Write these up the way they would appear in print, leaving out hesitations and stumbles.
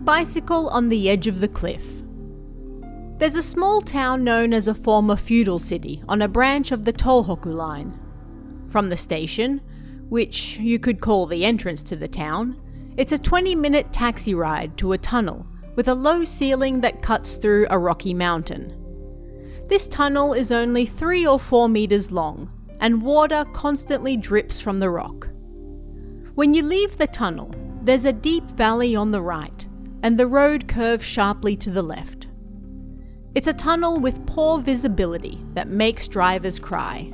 bicycle on the edge of the cliff. There's a small town known as a former feudal city on a branch of the Tohoku line. From the station, which you could call the entrance to the town, it's a 20-minute taxi ride to a tunnel with a low ceiling that cuts through a rocky mountain. This tunnel is only 3 or 4 meters long, and water constantly drips from the rock. When you leave the tunnel, there's a deep valley on the right, and the road curves sharply to the left. It's a tunnel with poor visibility that makes drivers cry.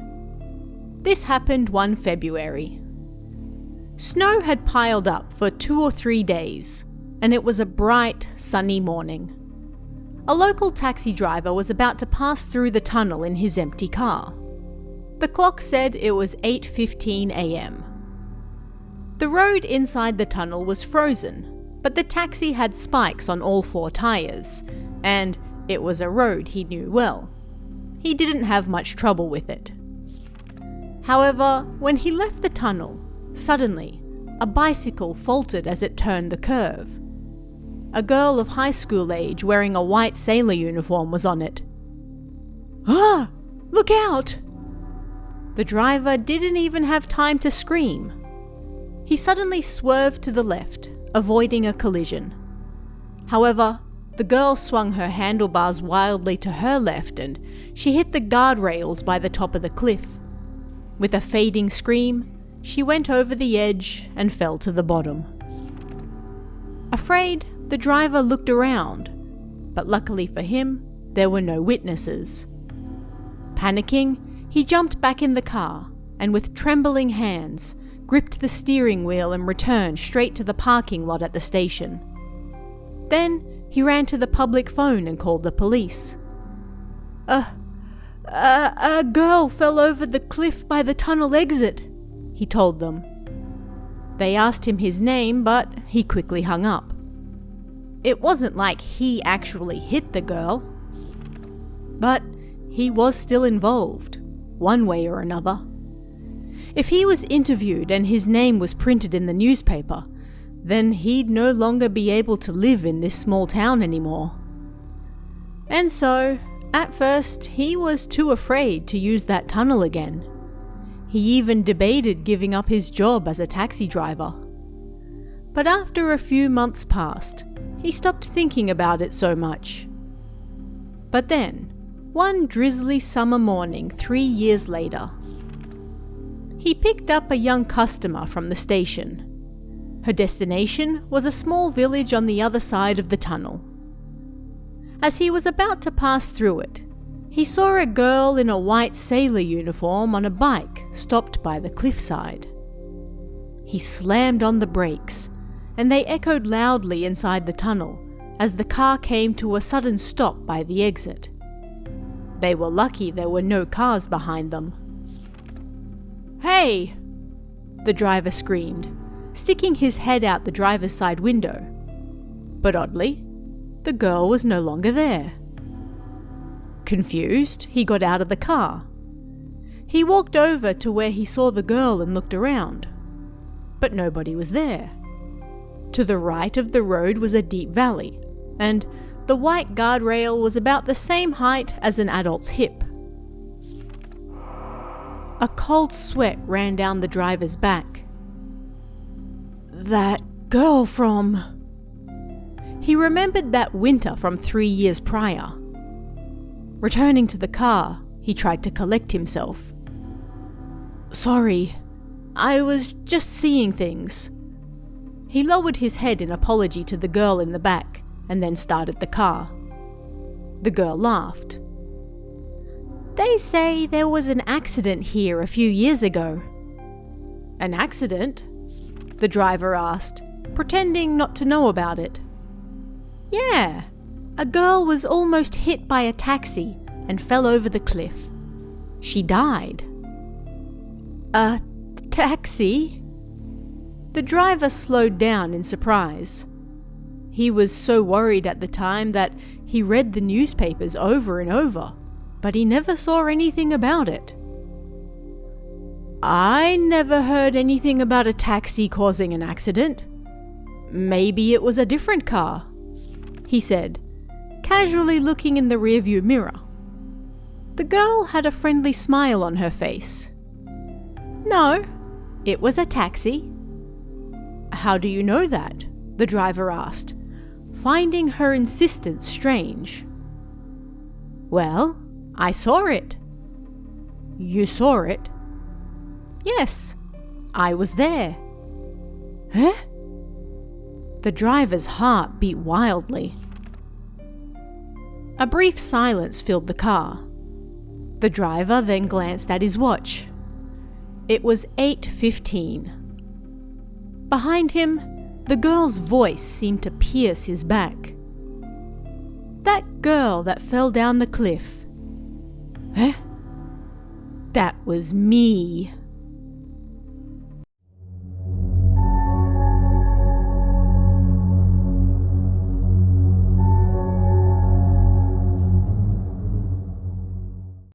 This happened one February. Snow had piled up for 2 or 3 days, and it was a bright, sunny morning. A local taxi driver was about to pass through the tunnel in his empty car. The clock said it was 8:15 a.m. The road inside the tunnel was frozen, but the taxi had spikes on all 4 tires, and it was a road he knew well. He didn't have much trouble with it. However, when he left the tunnel, suddenly, a bicycle faltered as it turned the curve. A girl of high school age wearing a white sailor uniform was on it. "Ah! Look out!" The driver didn't even have time to scream. He suddenly swerved to the left, avoiding a collision. However, the girl swung her handlebars wildly to her left and she hit the guardrails by the top of the cliff. With a fading scream, she went over the edge and fell to the bottom. Afraid, the driver looked around, but luckily for him, there were no witnesses. Panicking, he jumped back in the car and with trembling hands, gripped the steering wheel and returned straight to the parking lot at the station. Then, he ran to the public phone and called the police. A girl fell over the cliff by the tunnel exit," he told them. They asked him his name, but he quickly hung up. It wasn't like he actually hit the girl. But he was still involved, one way or another. If he was interviewed and his name was printed in the newspaper, then he'd no longer be able to live in this small town anymore. And so, at first, he was too afraid to use that tunnel again. He even debated giving up his job as a taxi driver. But after a few months passed, he stopped thinking about it so much. But then, one drizzly summer morning 3 years later, he picked up a young customer from the station. Her destination was a small village on the other side of the tunnel. As he was about to pass through it, he saw a girl in a white sailor uniform on a bike stopped by the cliffside. He slammed on the brakes, and they echoed loudly inside the tunnel as the car came to a sudden stop by the exit. They were lucky there were no cars behind them. "Hey!" the driver screamed, sticking his head out the driver's side window. But oddly, the girl was no longer there. Confused, he got out of the car. He walked over to where he saw the girl and looked around. But nobody was there. To the right of the road was a deep valley, and the white guardrail was about the same height as an adult's hip. A cold sweat ran down the driver's back. That girl from... He remembered that winter from 3 years prior. Returning to the car, he tried to collect himself. "Sorry, I was just seeing things." He lowered his head in apology to the girl in the back and then started the car. The girl laughed. "They say there was an accident here a few years ago." "An accident?" the driver asked, pretending not to know about it. "Yeah, a girl was almost hit by a taxi and fell over the cliff. She died." "A taxi?" The driver slowed down in surprise. He was so worried at the time that he read the newspapers over and over, but he never saw anything about it. "I never heard anything about a taxi causing an accident. Maybe it was a different car," he said, casually looking in the rearview mirror. The girl had a friendly smile on her face. No, it was a taxi. How do you know that? The driver asked, finding her insistence strange. Well, I saw it. You saw it? Yes, I was there. Huh? The driver's heart beat wildly. A brief silence filled the car. The driver then glanced at his watch. It was 8:15. Behind him, the girl's voice seemed to pierce his back. That girl that fell down the cliff. Huh? That was me.